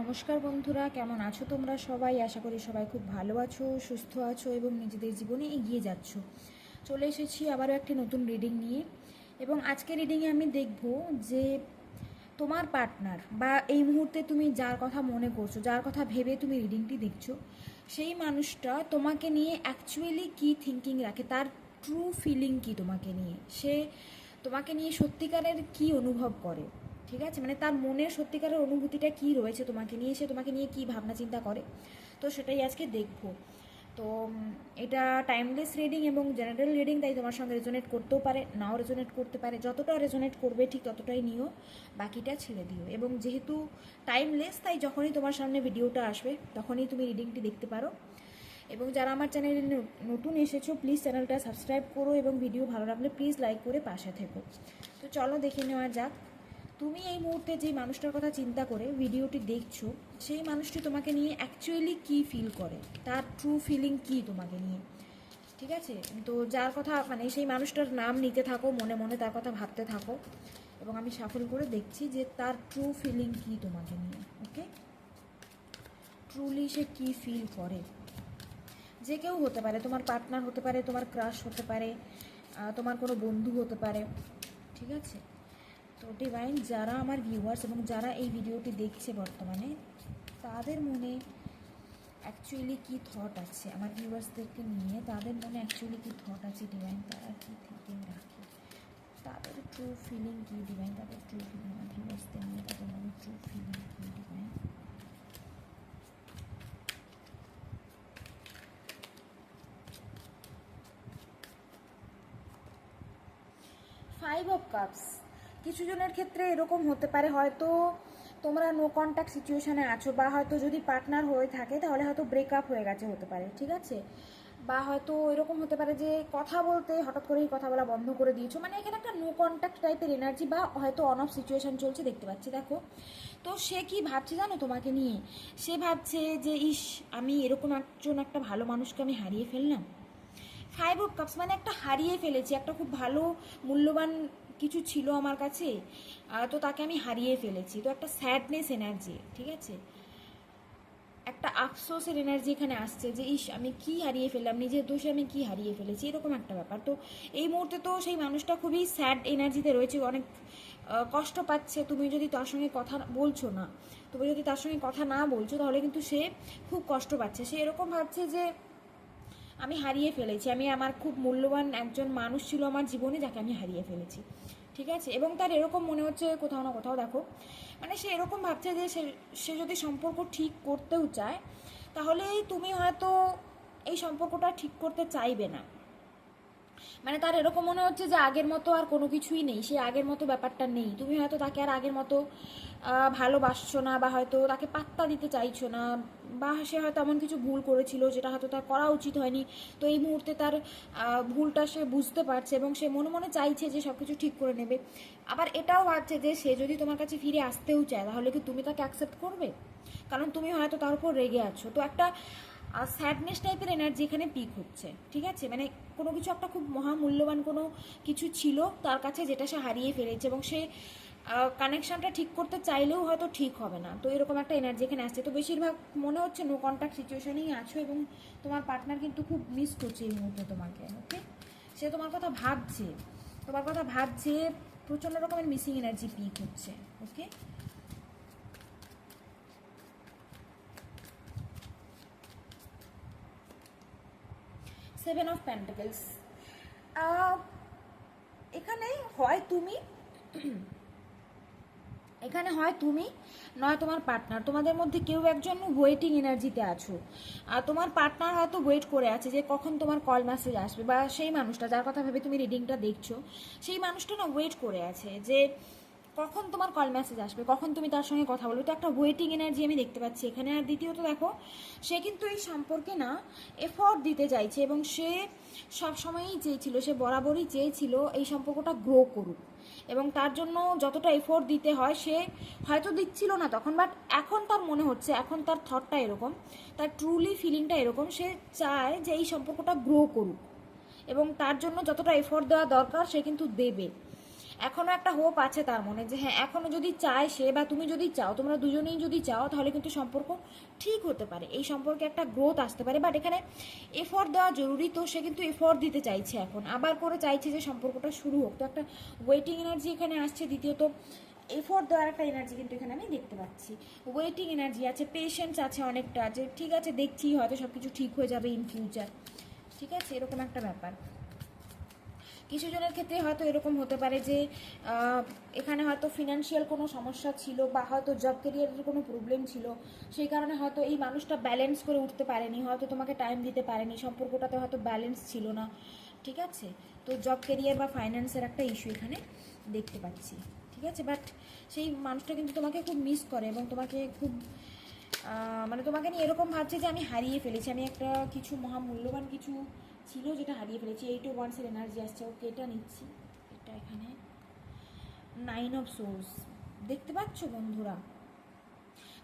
নমস্কার বন্ধুরা, কেমন আছো তোমরা সবাই? আশা করি সবাই খুব ভালো আছো, সুস্থ আছো এবং নিজেদের জীবনে এগিয়ে যাচ্ছ। চলে এসেছি আবারও একটি নতুন রিডিং নিয়ে। এবং আজকের রিডিংয়ে আমি দেখব যে তোমার পার্টনার বা এই মুহূর্তে তুমি যার কথা মনে করছো, যার কথা ভেবে তুমি রিডিংটি দেখছো, সেই মানুষটা তোমাকে নিয়ে অ্যাকচুয়ালি কী থিঙ্কিং রাখে, তার ট্রু ফিলিং কী তোমাকে নিয়ে, সে তোমাকে নিয়ে সত্যিকারের কী অনুভব করে। ঠিক আছে, মানে তার মনের সত্যিকারের অনুভূতিটা কী রয়েছে তোমাকে নিয়ে, সে তোমাকে নিয়ে কী ভাবনা চিন্তা করে, তো সেটাই আজকে দেখবো। তো এটা টাইমলেস রিডিং এবং জেনারেল রিডিং, তাই তোমার সঙ্গে রেজোনেট করতেও পারে, নাও রেজোনেট করতে পারে। যতটা রেজোনেট করবে ঠিক ততটাই নিও, বাকিটা ছেড়ে দিও। এবং যেহেতু টাইমলেস, তাই যখনই তোমার সামনে ভিডিওটা আসবে তখনই তুমি রিডিংটি দেখতে পারো। এবং যারা আমার চ্যানেলে নতুন এসেছো, প্লিজ চ্যানেলটা সাবস্ক্রাইব করো এবং ভিডিও ভালো লাগলে প্লিজ লাইক করে পাশে থেকো। তো চলো দেখে নেওয়া যাক, তুমি এই মুহূর্তে যে মানুষটার কথা চিন্তা করে ভিডিওটি দেখছো, সেই মানুষটি তোমাকে নিয়ে অ্যাকচুয়ালি কী ফিল করে, তার ট্রু ফিলিং কী তোমাকে নিয়ে। ঠিক আছে, তো যার কথা মানে সেই মানুষটার নাম নিতে থাকো, মনে মনে তার কথা ভাবতে থাকো, এবং আমি সাফল করে দেখছি যে তার ট্রু ফিলিং কী তোমাকে নিয়ে। ওকে, ট্রুলি সে কী ফিল করে। যে কেউ হতে পারে, তোমার পার্টনার হতে পারে, তোমার ক্রাশ হতে পারে, তোমার কোনো বন্ধু হতে পারে। ঠিক আছে, তো ডিভাইন, যারা আমার ভিউয়ার্স এবং যারা এই ভিডিওটি দেখছে বর্তমানে, তাদের মনে অ্যাকচুয়ালি কী থট আছে, আমার ভিউয়ার্সদেরকে নিয়ে তাদের মনে অ্যাকচুয়ালি কী থট আছে ডিভাইন, তারা কী থিঙ্কিং রাখে, তাদের ট্রু ফিলিং কী ডিভাইন, তাদের ট্রু ফিলিং, আমার ভিউয়ার্সদের নিয়ে তাদের মনে ট্রু ফিলিং কী ডিভাইন। ফাইভ অফ কাপস, কিছু জনের ক্ষেত্রে এরকম হতে পারে, হয়তো তোমরা নো কন্ট্যাক্ট সিচুয়েশানে আছো, বা হয়তো যদি পার্টনার হয়ে থাকে তাহলে হয়তো ব্রেকআপ হয়ে গেছে হতে পারে। ঠিক আছে, বা হয়তো এরকম হতে পারে যে কথা বলতে হঠাৎ করেই কথা বলা বন্ধ করে দিয়েছো, মানে এখানে একটা নো কন্ট্যাক্ট টাইপের এনার্জি, বা হয়তো অন অফ সিচুয়েশান চলছে দেখতে পাচ্ছি। দেখো, তো সে কি ভাবছে জানো তোমাকে নিয়ে? সে ভাবছে যে ইস, আমি এরকম একটা ভালো মানুষকে আমি হারিয়ে ফেললাম। ফাইভ অফ কাপস মানে একটা হারিয়ে ফেলেছি, একটা খুব ভালো মূল্যবান কিছু ছিল আমার কাছে, তো তাকে আমি হারিয়ে ফেলেছি। তো একটা স্যাডনেস এনার্জি, ঠিক আছে, একটা আফসোসের এনার্জি এখানে আসছে যে ইস, আমি কি হারিয়ে ফেললাম, নিজের দোষে আমি কি হারিয়ে ফেলেছি, এরকম একটা ব্যাপার। তো এই মুহূর্তে তো সেই মানুষটা খুবই স্যাড এনার্জিতে রয়েছে, অনেক কষ্ট পাচ্ছে। তুমি যদি তার সঙ্গে কথা বলছো না, তুমি যদি তার সঙ্গে কথা না বলছো, তাহলে কিন্তু সে খুব কষ্ট পাচ্ছে। সে এরকম ভাবছে যে আমি হারিয়ে ফেলেছি, আমি আমার খুব মূল্যবান একজন মানুষ ছিল আমার জীবনে, যাকে আমি হারিয়ে ফেলেছি। ঠিক আছে, এবং তার এরকম মনে হচ্ছে কোথাও না কোথাও, দেখো মানে সে এরকম ভাবছে যে সে যদি সম্পর্ক ঠিক করতেও চায়, তাহলে তুমি হয়তো এই সম্পর্কটা ঠিক করতে চাইবে না। মানে তার এরকম মনে হচ্ছে যে আগের মতো আর কোনো কিছুই নেই, সে আগের মতো ব্যাপারটা নেই, তুমি হয়তো তাকে আর আগের মতো ভালোবাসছো না, বা হয়তো তাকে পাত্তা দিতে চাইছো না, বা সে হয়তো এমন কিছু ভুল করেছিল যেটা হয়তো তার করা উচিত হয়নি। তো এই মুহূর্তে তার ভুলটা সে বুঝতে পারছে এবং সে মনে মনে চাইছে যে সব কিছু ঠিক করে নেবে। আবার এটাও ভাবছে যে সে যদি তোমার কাছে ফিরে আসতেও চায়, তাহলে কি তুমি তাকে অ্যাকসেপ্ট করবে? কারণ তুমি হয়তো তার উপর রেগে আছো। তো একটা স্যাডনেস টাইপের এনার্জি এখানে পিক হচ্ছে। ঠিক আছে, মানে কোনো কিছু একটা খুব মহামূল্যবান কোনো কিছু ছিল তার কাছে, যেটা সে হারিয়ে ফেলেছে, এবং সে কানেকশানটা ঠিক করতে চাইলেও হয়তো ঠিক হবে না। তো এরকম একটা এনার্জি এখানে আসছে। তো বেশিরভাগ মনে হচ্ছে নো কন্ট্যাক্ট সিচুয়েশনেই আছো, এবং তোমার পার্টনার কিন্তু খুব মিস করছে এই মুহূর্তে তোমাকে। ওকে, সে তোমার কথা ভাবছে, তোমার কথা ভাবছে, প্রচণ্ড রকমের মিসিং এনার্জি পিক হচ্ছে। ওকে, সেভেন অফ প্যান্টাকেলস, এখানে হয় তুমি, এখানে হয় তুমি নয় তোমার পার্টনার, তোমাদের মধ্যে কেউ একজন ওয়েটিং এনার্জিতে আছো। আর তোমার পার্টনার হয়তো ওয়েট করে আছে যে কখন তোমার কল মেসেজ আসবে, বা সেই মানুষটা যার কথা ভেবে তুমি রিডিংটা দেখছো, সেই মানুষটা না ওয়েট করে আছে যে কখন তোমার কল মেসেজ আসবে, কখন তুমি তার সঙ্গে কথা বলবে। তো একটা ওয়েটিং এনার্জি আমি দেখতে পাচ্ছি এখানে। আর দ্বিতীয়ত দেখো, সে কিন্তু এই সম্পর্কে না এফর্ট দিতে চাইছে, এবং সে সবসময়ই চেয়েছিল, সে বরাবরই চেয়েছিল এই সম্পর্কটা গ্রো করুক, এবং তার জন্য যতটা এফোর্ট দিতে হয় সে হয়তো দিচ্ছিল না তখন, বাট এখন তার মনে হচ্ছে, এখন তার থটটা এরকম, তার ট্রুলি ফিলিংটা এরকম, সে চায় যে এই সম্পর্কটা গ্রো করুক, এবং তার জন্য যতটা এফোর্ট দেওয়া দরকার সে কিন্তু দেবে। এখনো একটা হোপ আছে তার মনে, যে হ্যাঁ এখনো যদি চায় সে বা তুমি যদি চাও, তোমরা দুজনেই যদি চাও, তাহলে কিন্তু সম্পর্ক ঠিক হতে পারে, এই সম্পর্কে একটা গ্রোথ আসতে পারে। বাট এখানে এফোর্ট দেওয়া জরুরি, তো সে কিন্তু এফোর্ট দিতে চাইছে, এখন আবার করে চাইছে যে সম্পর্কটা শুরু হোক। তো একটা ওয়েটিং এনার্জি এখানে আসছে। দ্বিতীয়ত এফোর্ট দেওয়ার একটা এনার্জি কিন্তু এখানে আমি দেখতে পাচ্ছি। ওয়েটিং এনার্জি আছে, পেশেন্স আছে অনেকটা, যে ঠিক আছে দেখছি হয়তো সব কিছু ঠিক হয়ে যাবে ইন ফিউচার, ঠিক আছে, এরকম একটা ব্যাপার। কিছু জনের ক্ষেত্রে হয়তো এরকম হতে পারে যে এখানে হয়তো ফিনান্সিয়াল কোনো সমস্যা ছিল, বা হয়তো জব ক্যারিয়ারের কোনো প্রবলেম ছিল, সেই কারণে হয়তো এই মানুষটা ব্যালেন্স করে উঠতে পারেনি, হয়তো তোমাকে টাইম দিতে পারেনি, সম্পর্কটাতে হয়তো ব্যালেন্স ছিল না, ঠিক আছে। তো জব ক্যারিয়ার বা ফাইন্যান্সের একটা ইস্যু এখানে দেখতে পাচ্ছি, ঠিক আছে। বাট সেই মানুষটা কিন্তু তোমাকে খুব মিস করে, এবং তোমাকে খুব মানে তোমাকে নিয়ে এরকম ভাবছে যে আমি হারিয়ে ফেলেছি, আমি একটা কিছু মহামূল্যবান কিছু ছিল যেটা হারিয়ে ফেলেছি। 8 অফ ওয়ান্সের এনার্জি আসছে, ওকে এটা নিচ্ছি। এটা এখানে 9 অফ সোর্স দেখতে পাচ্ছ বন্ধুরা,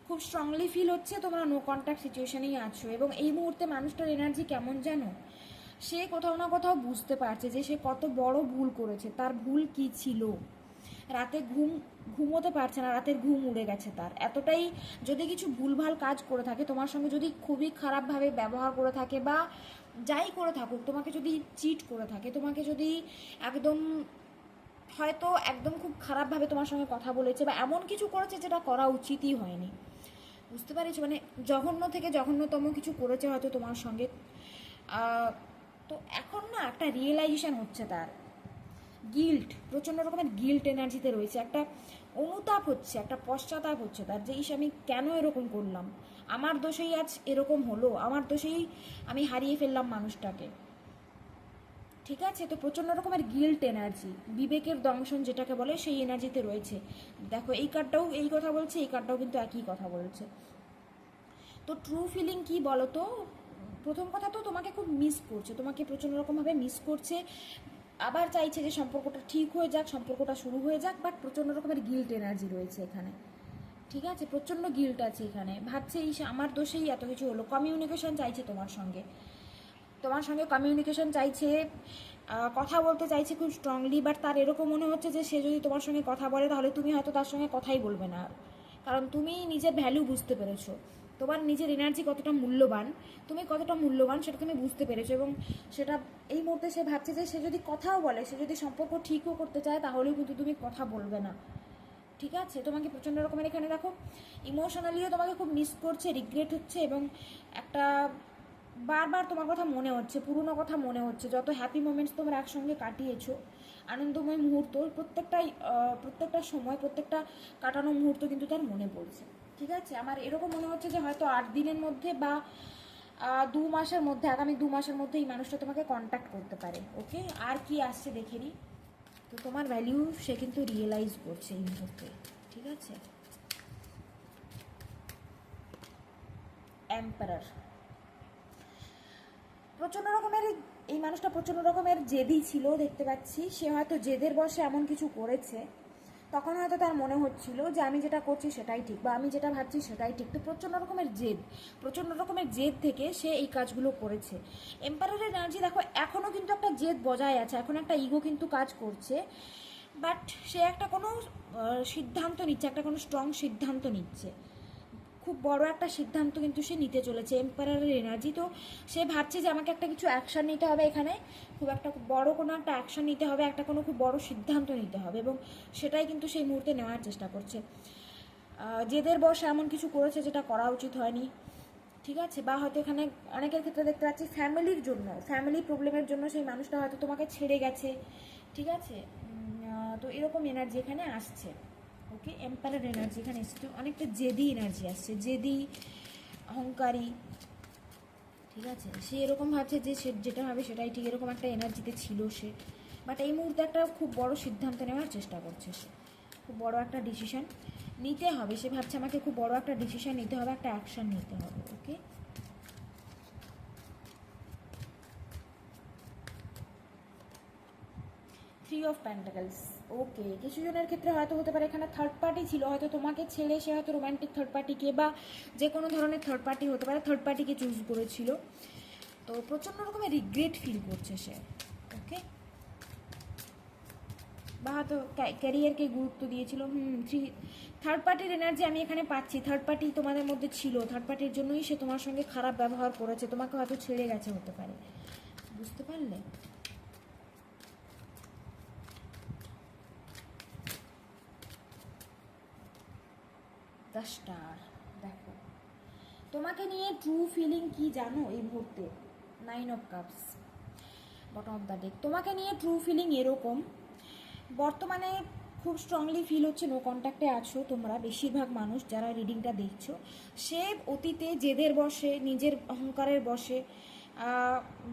খুব স্ট্রংলি ফিল হচ্ছে তোমরা নো কন্ট্যাক্ট সিচুয়েশনেই আছো। এবং এই মুহূর্তে মানুষটার এনার্জি কেমন জানো, সে কোথাও না কোথাও বুঝতে পারছে যে সে কত বড় ভুল করেছে, তার ভুল কি ছিল। রাতে ঘুমোতে পারছে না, রাতের ঘুম উড়ে গেছে তার, এতটাই যদি কিছু ভুলভাল কাজ করে থাকে তোমার সঙ্গে, যদি খুবই খারাপভাবে ব্যবহার করে থাকে, বা যাই করে থাকুক, তোমাকে যদি চিট করে থাকে, তোমাকে যদি একদম হয়তো একদম খুব খারাপভাবে তোমার সঙ্গে কথা বলেছে, বা এমন কিছু করেছে যেটা করা উচিতই হয়নি, বুঝতে পারছো, মানে জঘন্য থেকে জঘন্যতম কিছু করেছে হয়তো তোমার সঙ্গে। তো এখন না একটা রিয়েলাইজেশন হচ্ছে তার, গিল্ট, প্রচণ্ড রকমের গিল্ট এনার্জিতে রয়েছে, একটা অনুতাপ হচ্ছে, একটা পশ্চাতাপ হচ্ছে তার, যে ইস আমি কেন এরকম করলাম, আমার দোষেই আজ এরকম হলো, আমার দোষেই আমি হারিয়ে ফেললাম মানুষটাকে, ঠিক আছে। তো প্রচণ্ড রকমের গিল্ট এনার্জি, বিবেকের দংশন যেটাকে বলে, সেই এনার্জিতে রয়েছে। দেখো এই কার্ডটাও এই কথা বলছে, এই কার্ডটাও কিন্তু একই কথা বলছে। তো ট্রু ফিলিং কি বলো তো, প্রথম কথা তো তোমাকে খুব মিস করছে, তোমাকে প্রচণ্ড রকমভাবে মিস করছে, আবার চাইছে যে সম্পর্কটা ঠিক হয়ে যাক, সম্পর্কটা শুরু হয়ে যাক, বাট প্রচণ্ড রকমের গিল্ট এনার্জি রয়েছে এখানে, ঠিক আছে, প্রচণ্ড গিল্ট আছে এখানে, ভাবছে এই আমার দোষেই এত কিছু হলো। কমিউনিকেশন চাইছে তোমার সঙ্গে, তোমার সঙ্গে কমিউনিকেশন চাইছে, কথা বলতে চাইছে খুব স্ট্রংলি, বাট তার এরকম মনে হচ্ছে যে সে যদি তোমার সঙ্গে কথা বলে, তাহলে তুমি হয়তো তার সঙ্গে কথাই বলবে না, কারণ তুমি নিজের ভ্যালু বুঝতে পেরেছো, তোমার নিজের এনার্জি কতটা মূল্যবান, তুমি কতটা মূল্যবান সেটা তুমি বুঝতে পেরেছো, এবং সেটা এই মুহূর্তে সে ভাবছে যে সে যদি কথাও বলে, সে যদি সম্পর্ক ঠিকও করতে চায়, তাহলেও কিন্তু তুমি কথা বলবে না, ঠিক আছে। তোমাকে প্রচণ্ড রকমের এখানে দেখো ইমোশনালিও তোমাকে খুব মিস করছে, রিগ্রেট হচ্ছে, এবং একটা বারবার তোমার কথা মনে হচ্ছে, পুরনো কথা মনে হচ্ছে, যত হ্যাপি মোমেন্টস তোমরা একসঙ্গে কাটিয়েছো, আনন্দময় মুহূর্ত, প্রত্যেকটা সময়, প্রত্যেকটা কাটানো মুহূর্ত কিন্তু তার মনে পড়ছে, ঠিক আছে। আমার এরকম মনে হচ্ছে যে হয়তো 8 দিনের মধ্যে বা 2 মাসের মধ্যে, আগামী 2 মাসের মধ্যে এই মানুষটা তোমাকে কন্ট্যাক্ট করতে পারে, ওকে। আর কি আসছে দেখে নিই। তো তোমার ভ্যালিউ সে কিন্তু রিয়েলাইজ করছে এই মুহূর্তে, ঠিক আছে। এম্পারার, প্রচণ্ড রকমের এই মানুষটা প্রচণ্ড রকমের জেদি ছিল দেখতে পাচ্ছি, সে হয়তো জেদের বশে এমন কিছু করেছে, তখন হয়তো তার মনে হচ্ছিল যে আমি যেটা করছি সেটাই ঠিক, বা আমি যেটা ভাবছি সেটাই ঠিক। তো প্রচণ্ড রকমের জেদ থেকে সে এই কাজগুলো করেছে। এম্পায়ারের এনার্জি দেখো এখনও কিন্তু একটা জেদ বজায় আছে, এখন একটা ইগো কিন্তু কাজ করছে, বাট সে একটা কোনো সিদ্ধান্ত নিচ্ছে, একটা কোনো স্ট্রং সিদ্ধান্ত নিচ্ছে, খুব বড় একটা সিদ্ধান্ত কিন্তু সে নিতে চলেছে। এম্পায়ারের এনার্জি, তো সে ভাবছে যে আমাকে একটা কিছু অ্যাকশান নিতে হবে এখানে, খুব একটা বড় কোনো একটা অ্যাকশান নিতে হবে, একটা কোনো খুব বড় সিদ্ধান্ত নিতে হবে, এবং সেটাই কিন্তু সেই মুহূর্তে নেওয়ার চেষ্টা করছে। জেদের বসে এমন কিছু করেছে যেটা করা উচিত হয়নি, ঠিক আছে। বা হয়তো এখানে অনেকের ক্ষেত্রে দেখতে পাচ্ছি ফ্যামিলির জন্য, ফ্যামিলি প্রবলেমের জন্য সেই মানুষটা হয়তো তোমাকে ছেড়ে গেছে, ঠিক আছে। তো এরকম এনার্জি এখানে আসছে, ওকে। এম্পায়ার এনার্জি এখানে এসছে, অনেকটা জেদি এনার্জি আসছে, জেদি, অহংকারী, ঠিক আছে। সে এরকম ভাবছে যে সে যেটা ভাবে সেটাই ঠিক, এরকম একটা এনার্জিতে ছিল সে, বাট এই মুহূর্তে একটা খুব বড় সিদ্ধান্ত নেওয়ার চেষ্টা করছে সে, খুব বড় একটা ডিসিশন নিতে হবে, সে ভাবছে আমাকে খুব বড় একটা ডিসিশন নিতে হবে, একটা অ্যাকশন নিতে হবে, ওকে। 3 অফ পেন্টাকলস, ওকে। কিছু জনের ক্ষেত্রে হয়তো হতে পারে এখানে থার্ড পার্টি ছিল, হয়তো তোমাকে ছেড়ে সে হয়তো রোম্যান্টিক থার্ড পার্টিকে, বা যে কোনো ধরনের থার্ড পার্টি হতে পারে, থার্ড পার্টিকে চুজ করেছিল, তো প্রচণ্ড রকমের রিগ্রেট ফিল করছে সে, ওকে। বা হয়তো ক্যারিয়ারকে গুরুত্ব দিয়েছিল। থার্ড পার্টির এনার্জি আমি এখানে পাচ্ছি। থার্ড পার্টি তোমাদের মধ্যে ছিল, থার্ড পার্টির জন্যই সে তোমার সঙ্গে খারাপ ব্যবহার করেছে, তোমাকে হয়তো ছেড়ে গেছে হতে পারে। বুঝতে পারলে? দ্য স্টার, দেখো তোমাকে নিয়ে ট্রু ফিলিং কি জানো এই মুহূর্তে? 9 of cups, bottom of the deck. তোমাকে নিয়ে ট্রু ফিলিং এরকম, বর্তমানে খুব স্ট্রংলি ফিল হচ্ছে নো কন্ট্যাক্টে আছো তোমরা বেশিরভাগ মানুষ যারা রিডিংটা দেখছো। সে অতীতে জেদের বসে, নিজের অহংকারের বসে,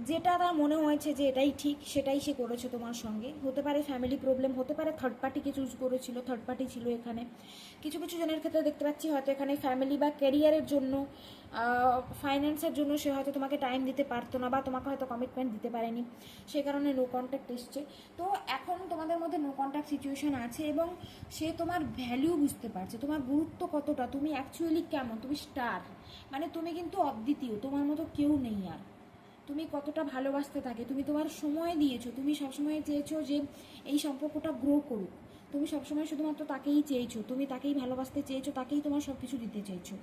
যেটা তার মনে হয়েছে যে এটাই ঠিক সেটাই সে করেছে তোমার সঙ্গে। হতে পারে ফ্যামিলি প্রবলেম, হতে পারে থার্ড পার্টিকে চুজ করেছিল, থার্ড পার্টি ছিল এখানে। কিছু কিছু জনের ক্ষেত্রে দেখতে পাচ্ছি হয়তো এখানে ফ্যামিলি বা ক্যারিয়ারের জন্য, ফাইন্যান্সের জন্য সে হয়তো তোমাকে টাইম দিতে পারতো না, বা তোমাকে হয়তো কমিটমেন্ট দিতে পারেনি, সে কারণে নো কন্ট্যাক্ট এসছে। তো এখন তোমাদের মধ্যে নো কন্ট্যাক্ট সিচুয়েশন আছে, এবং সে তোমার ভ্যালিউ বুঝতে পারছে, তোমার গুরুত্ব কতটা, তুমি অ্যাকচুয়ালি কেমন, তুমি স্টার, মানে তুমি কিন্তু অদ্বিতীয়, তোমার মতো কেউ নেই আর। তুমি কতটা ভালোবাসতে থাকে, তুমি তোমার সময় দিয়েছো, তুমি সবসময় চেয়েছো যে এই সম্পর্কটা গ্রো করুক, তুমি সবসময় শুধুমাত্র তাকেই চেয়েছো, তুমি তাকেই ভালোবাসতে চেয়েছো, তাকেই তোমার সব কিছু দিতে চেয়েছো।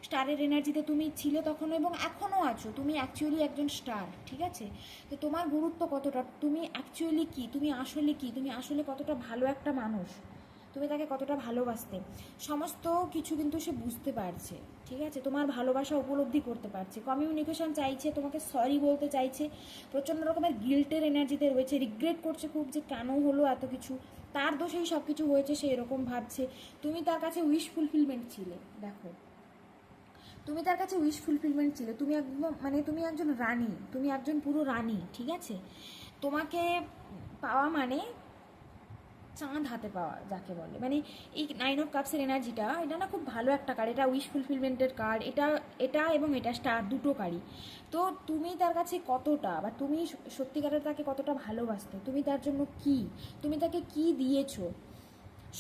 স্টারের এনার্জিতে তুমি ছিলে তখনও এবং এখনও আছো, তুমি অ্যাকচুয়ালি একজন স্টার, ঠিক আছে? তো তোমার গুরুত্ব কতটা, তুমি অ্যাকচুয়ালি কি, তুমি আসলে কি, তুমি আসলে কতটা ভালো একটা মানুষ, তুমি তাকে কতটা ভালোবাসতে, সমস্ত কিছু কিন্তু সে বুঝতে পারছে, ঠিক আছে? তোমার ভালোবাসা উপলব্ধি করতে পারছে, কমিউনিকেশন চাইছে, তোমাকে সরি বলতে চাইছে, প্রচণ্ড রকমের গিল্টের এনার্জিতে রয়েছে, রিগ্রেট করছে খুব যে কেন হলো এত কিছু, তার দোষেই সব কিছু হয়েছে, সে এরকম ভাবছে। তুমি তার কাছে উইশ ফুলফিলমেন্ট ছিলে, দেখো তুমি তার কাছে উইশ ফুলফিলমেন্ট ছিলে, তুমি একদম মানে তুমি একজন রানী, তুমি একজন পুরো রানী, ঠিক আছে? তোমাকে পাওয়া মানে চাঁদ হাতে পাওয়া যাকে বলে, মানে এই 9 অফ কাপসের এনার্জিটা, এটা না খুব ভালো একটা কার্ড, এটা উইশ ফুলফিলমেন্টের কার্ড, এটা এটা এবং এটা স্টার দুটো কার্ডই। তো তুমি তার কাছে কতটা, বা তুমি সত্যিকারের তাকে কতটা ভালোবাসতে, তুমি তার জন্য কি, তুমি তাকে কি দিয়েছো,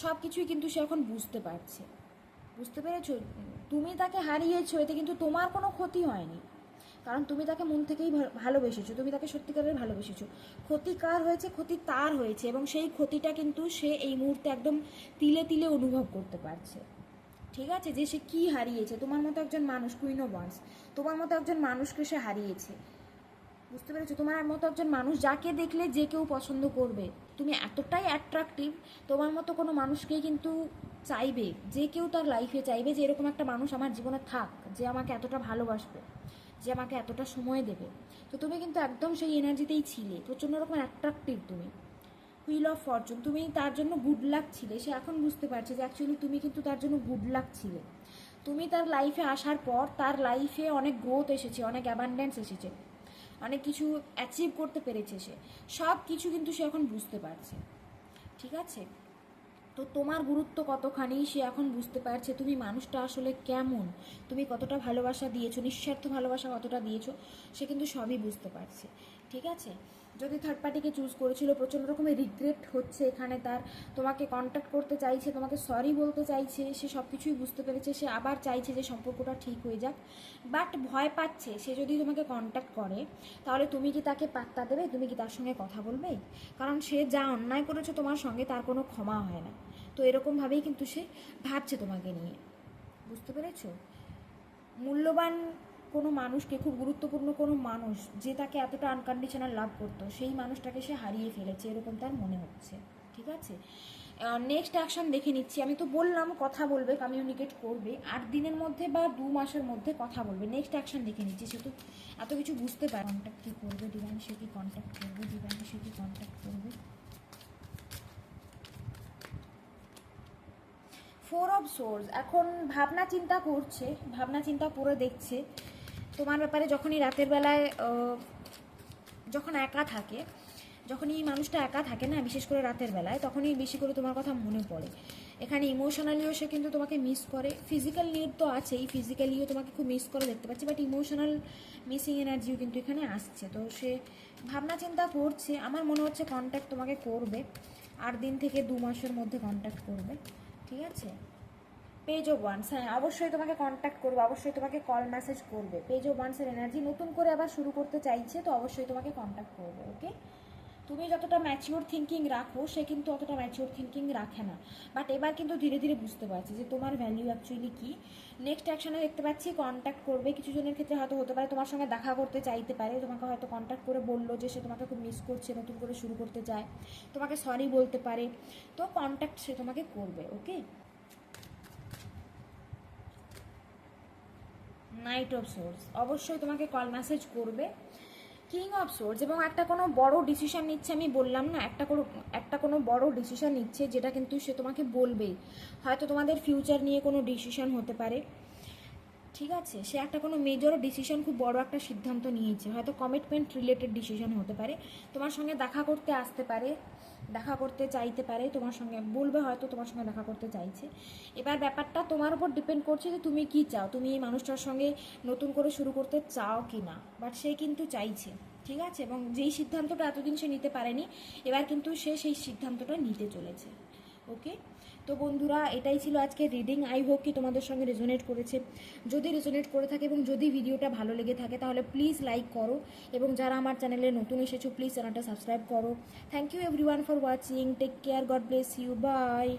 সব কিছুই কিন্তু সে এখন বুঝতে পারছে। বুঝতে পেরেছো? তুমি তাকে হারিয়েছো, এতে কিন্তু তোমার কোনো ক্ষতি হয়নি, কারণ তুমি তাকে মন থেকেই ভালোবেসেছো, তুমি তাকে সত্যিকারের ভালোবেসেছো। ক্ষতি কার হয়েছে? ক্ষতি তার হয়েছে, এবং সেই ক্ষতিটা কিন্তু সে এই মুহূর্তে একদম তিলে তিলে অনুভব করতে পারছে, ঠিক আছে? যে সে কী হারিয়েছে, তোমার মতো একজন মানুষ, কুইন অফ ওয়ান্স, তোমার মতো একজন মানুষকে সে হারিয়েছে। বুঝতে পেরেছো? তোমার মতো একজন মানুষ যাকে দেখলে যে কেউ পছন্দ করবে, তুমি এতটাই অ্যাট্রাকটিভ, তোমার মতো কোনো মানুষকেই কিন্তু চাইবে, যে কেউ তার লাইফে চাইবে যে এরকম একটা মানুষ আমার জীবনে থাক, যে আমাকে এতটা ভালোবাসবে, যে আমাকে এতটা সময় দেবে। তো তুমি কিন্তু একদম সেই এনার্জিতেই ছিলে, প্রচণ্ড রকম অ্যাট্রাকটিভ তুমি। হুইল অফ ফরচুন, তুমি তার জন্য গুড লাক ছিলে, সে এখন বুঝতে পারছে যে অ্যাকচুয়ালি তুমি কিন্তু তার জন্য গুড লাক ছিলে। তুমি তার লাইফে আসার পর তার লাইফে অনেক গ্রোথ এসেছে, অনেক অ্যাবান্ডেন্স এসেছে, অনেক কিছু অ্যাচিভ করতে পেরেছে সে, সব কিছু কিন্তু সে এখন বুঝতে পারছে, ঠিক আছে? তো তোমার গুরুত্ব কতখানি সে এখন বুঝতে পারছে, তুমি মানুষটা আসলে কেমন, তুমি কতটা ভালোবাসা দিয়েছো, নিঃস্বার্থ ভালোবাসা কতটা দিয়েছো, সে কিন্তু সবই বুঝতে পারছে, ঠিক আছে? যদি থার্ড পার্টিকে চুজ করেছিল, প্রচণ্ড রকমের রিগ্রেট হচ্ছে এখানে তার, তোমাকে কন্ট্যাক্ট করতে চাইছে, তোমাকে সরি বলতে চাইছে, সে সব কিছুই বুঝতে পেরেছে, সে আবার চাইছে যে সম্পর্কটা ঠিক হয়ে যাক, বাট ভয় পাচ্ছে সে যদি তোমাকে কন্ট্যাক্ট করে তাহলে তুমি কি তাকে পাত্তা দেবে, তুমি কি তার সঙ্গে কথা বলবে? কারণ সে যা অন্যায় করেছে তোমার সঙ্গে তার কোনো ক্ষমা হয় না। তো এরকমভাবেই কিন্তু সে ভাবছে তোমাকে নিয়ে, বুঝতে পেরেছো? মূল্যবান কোনো মানুষকে, খুব গুরুত্বপূর্ণ কোনো মানুষ যে তাকে এতটা আনকন্ডিশনাল লাভ করতো, সেই মানুষটাকে সে হারিয়ে ফেলেছে এরকম তার মনে হচ্ছে, ঠিক আছে? নেক্সট অ্যাকশন দেখে নিচ্ছি। আমি তো বললাম কথা বলবে, কমিউনিকেট করবে, 8 দিনের মধ্যে বা 2 মাসের মধ্যে কথা বলবে। নেক্সট অ্যাকশন দেখে নিচ্ছি, সে তো এত কিছু বুঝতে পারে। কন্ট্যাক্ট কী করবে ডিভাইন, সে কি কন্ট্যাক্ট করবে, ডিভাইন সে কি কন্ট্যাক্ট করবে? 4 অফ সোর্স, এখন ভাবনা চিন্তা করছে, ভাবনা চিন্তা করে দেখছে তোমার ব্যাপারে। যখনই রাতের বেলায় যখন একা থাকে, যখনই এই মানুষটা একা থাকে না, বিশেষ করে রাতের বেলায়, তখনই বেশি করে তোমার কথা মনে পড়ে। এখানে ইমোশনালিও সে কিন্তু তোমাকে মিস করে, ফিজিক্যাল নিড তো আছেই, ফিজিক্যালিও তোমাকে খুব মিস করে দেখতে পাচ্ছি, বাট ইমোশনাল মিসিং এনার্জিও কিন্তু এখানে আসছে। তো সে ভাবনা চিন্তা করছে, আমার মনে হচ্ছে কন্ট্যাক্ট তোমাকে করবে, 8 দিন থেকে 2 মাসের মধ্যে কন্ট্যাক্ট করবে, ঠিক আছে? পেজ অফ ওয়ান্স, হ্যাঁ অবশ্যই তোমাকে কন্ট্যাক্ট করবে, অবশ্যই তোমাকে কল মেসেজ করবে। পেজ অফ ওয়ান্সের এনার্জি, নতুন করে আবার শুরু করতে চাইছে, তো অবশ্যই তোমাকে কন্ট্যাক্ট করবে, ওকে? তো তুমি যতটা ম্যাচিওর থিঙ্কিং রাখো সে কিন্তু অতটা ম্যাচিওর থিঙ্কিং রাখে না। বাট এবার কিন্তু ধীরে ধীরে বুঝতে পারছি যে তোমার ভ্যালিউ অ্যাকচুয়ালি কী। নেক্সট অ্যাকশনে দেখতে পাচ্ছি কন্ট্যাক্ট করবে, কিছু জনের ক্ষেত্রে হয়তো হতে পারে তোমার সঙ্গে দেখা করতে চাইতে পারে, তোমাকে হয়তো কন্ট্যাক্ট করে বললো যে সে তোমাকে খুব মিস করছে, নতুন করে শুরু করতে চায়, তোমাকে সরি বলতে পারে, তো কন্ট্যাক্ট সে তোমাকে করবে। ওকে, নাইট অফ সোর্স অবশ্যই তোমাকে কল মেসেজ করবে। কিং অফ সোর্স এবং একটা কোনো বড় ডিসিশন নিচ্ছে, আমি বললাম না একটা কোনো বড় ডিসিশন নিচ্ছে যেটা কিন্তু সে তোমাকে বলবেই। হয়তো তোমাদের ফিউচার নিয়ে কোনো ডিসিশন হতে পারে, ঠিক আছে, সে একটা কোনো মেজর ডিসিশন, খুব বড় একটা সিদ্ধান্ত নিয়েছে, হয়তো কমিটমেন্ট রিলেটেড ডিসিশন হতে পারে, তোমার সঙ্গে দেখা করতে আসতে পারে, দেখা করতে চাইতে পারে, তোমার সঙ্গে বলবে হয়তো তোমার সঙ্গে দেখা করতে চাইছে। এবার ব্যাপারটা তোমার উপর ডিপেন্ড করছে যে তুমি কি চাও, তুমি এই মানুষটার সঙ্গে নতুন করে শুরু করতে চাও কি না, বাট সে কিন্তু চাইছে, ঠিক আছে, এবং যেই সিদ্ধান্তটা এতদিন সে নিতে পারেনি এবার কিন্তু সে সেই সিদ্ধান্তটা নিতে চলেছে। ওকে, তো বন্ধুরা এটাই ছিল আজকে রিডিং। আই হোপ কি তোমাদের সঙ্গে রেজোনেট করেছে। যদি রেজোনেট করে থাকে এবং যদি ভিডিওটা ভালো লেগে থাকে তাহলে প্লিজ লাইক করো, এবং যারা আমার চ্যানেলে নতুন এসেছো প্লিজ চ্যানেলটা সাবস্ক্রাইব করো। Thank you everyone for watching, take care, god bless you, by.